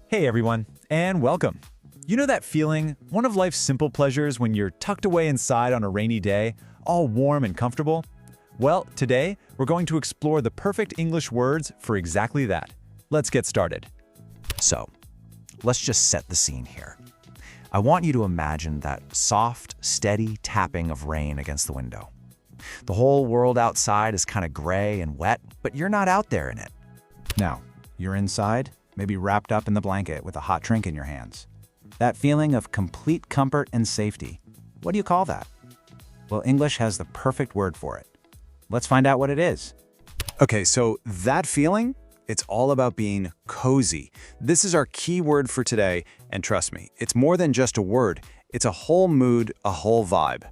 Hey everyone, and welcome. You know that feeling, one of life's simple pleasures when you're tucked away inside on a rainy day, all warm and comfortable? Well, today we're going to explore the perfect English words for exactly that. Let's get started. So, let's just set the scene here. I want you to imagine that soft, steady tapping of rain against the window. The whole world outside is kind of gray and wet, but you're not out there in it. Now, you're inside, maybe wrapped up in the blanket with a hot drink in your hands. That feeling of complete comfort and safety. What do you call that? Well, English has the perfect word for it. Let's find out what it is. Okay, so that feeling, it's all about being cozy. This is our key word for today, and trust me, it's more than just a word. It's a whole mood, a whole vibe.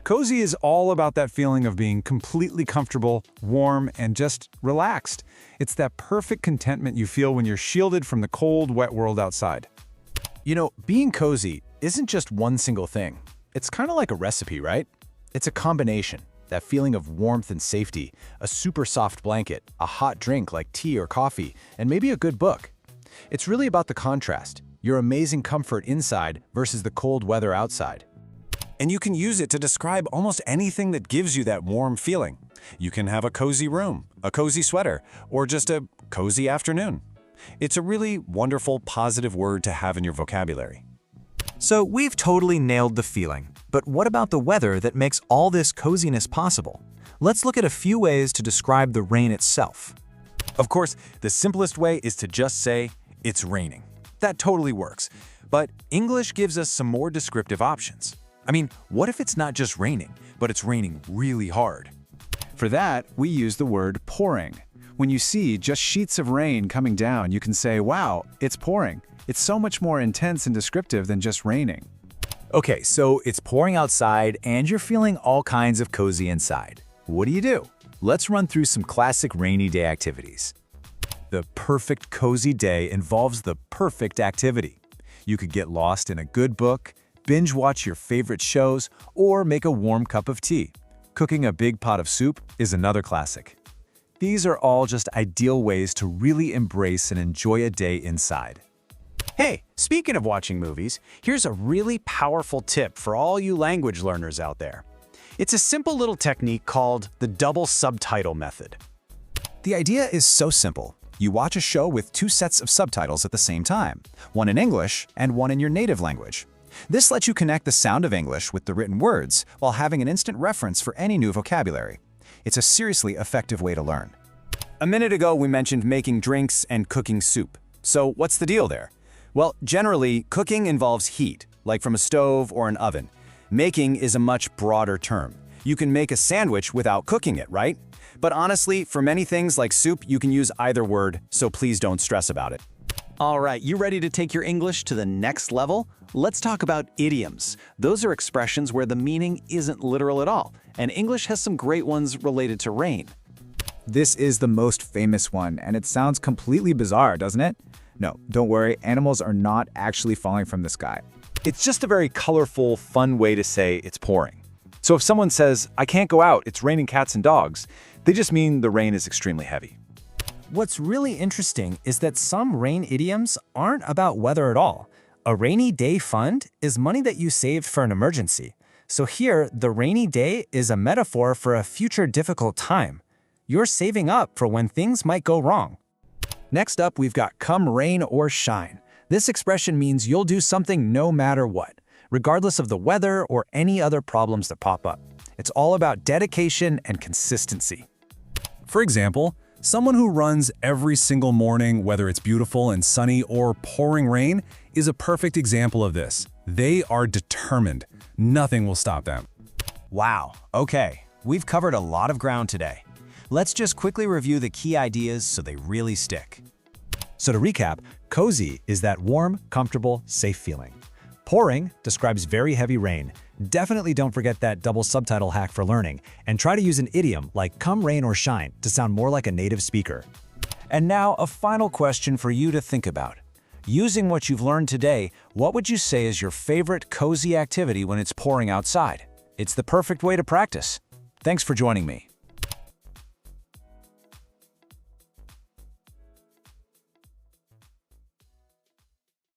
Cozy is all about that feeling of being completely comfortable, warm, and just relaxed. It's that perfect contentment you feel when you're shielded from the cold, wet world outside. You know, being cozy isn't just one single thing. It's kind of like a recipe, right? It's a combination. That feeling of warmth and safety, a super soft blanket, a hot drink like tea or coffee, and maybe a good book. It's really about the contrast, your amazing comfort inside versus the cold weather outside. And you can use it to describe almost anything that gives you that warm feeling. You can have a cozy room, a cozy sweater, or just a cozy afternoon. It's a really wonderful, positive word to have in your vocabulary. So we've totally nailed the feeling, but what about the weather that makes all this coziness possible? Let's look at a few ways to describe the rain itself. Of course, the simplest way is to just say, it's raining. That totally works. But English gives us some more descriptive options. I mean, what if it's not just raining, but it's raining really hard? For that, we use the word pouring. When you see just sheets of rain coming down, you can say, wow, it's pouring. It's so much more intense and descriptive than just raining. Okay, so it's pouring outside and you're feeling all kinds of cozy inside. What do? Let's run through some classic rainy day activities. The perfect cozy day involves the perfect activity. You could get lost in a good book, binge watch your favorite shows, or make a warm cup of tea. Cooking a big pot of soup is another classic. These are all just ideal ways to really embrace and enjoy a day inside. Hey, speaking of watching movies, here's a really powerful tip for all you language learners out there. It's a simple little technique called the double subtitle method. The idea is so simple. You watch a show with two sets of subtitles at the same time, one in English and one in your native language. This lets you connect the sound of English with the written words while having an instant reference for any new vocabulary. It's a seriously effective way to learn. A minute ago, we mentioned making drinks and cooking soup. So what's the deal there? Well, generally, cooking involves heat, like from a stove or an oven. Making is a much broader term. You can make a sandwich without cooking it, right? But honestly, for many things like soup, you can use either word, so please don't stress about it. All right, you ready to take your English to the next level? Let's talk about idioms. Those are expressions where the meaning isn't literal at all, and English has some great ones related to rain. This is the most famous one, and it sounds completely bizarre, doesn't it? No, don't worry, animals are not actually falling from the sky. It's just a very colorful, fun way to say it's pouring. So if someone says, I can't go out, it's raining cats and dogs, they just mean the rain is extremely heavy. What's really interesting is that some rain idioms aren't about weather at all. A rainy day fund is money that you saved for an emergency. So here, the rainy day is a metaphor for a future difficult time. You're saving up for when things might go wrong. Next up, we've got come rain or shine. This expression means you'll do something no matter what, regardless of the weather or any other problems that pop up. It's all about dedication and consistency. For example, someone who runs every single morning, whether it's beautiful and sunny or pouring rain, is a perfect example of this. They are determined. Nothing will stop them. Wow, okay, we've covered a lot of ground today. Let's just quickly review the key ideas so they really stick. So to recap, cozy is that warm, comfortable, safe feeling. Pouring describes very heavy rain. Definitely don't forget that double subtitle hack for learning, and try to use an idiom like come rain or shine to sound more like a native speaker. And now a final question for you to think about. Using what you've learned today, what would you say is your favorite cozy activity when it's pouring outside? It's the perfect way to practice. Thanks for joining me.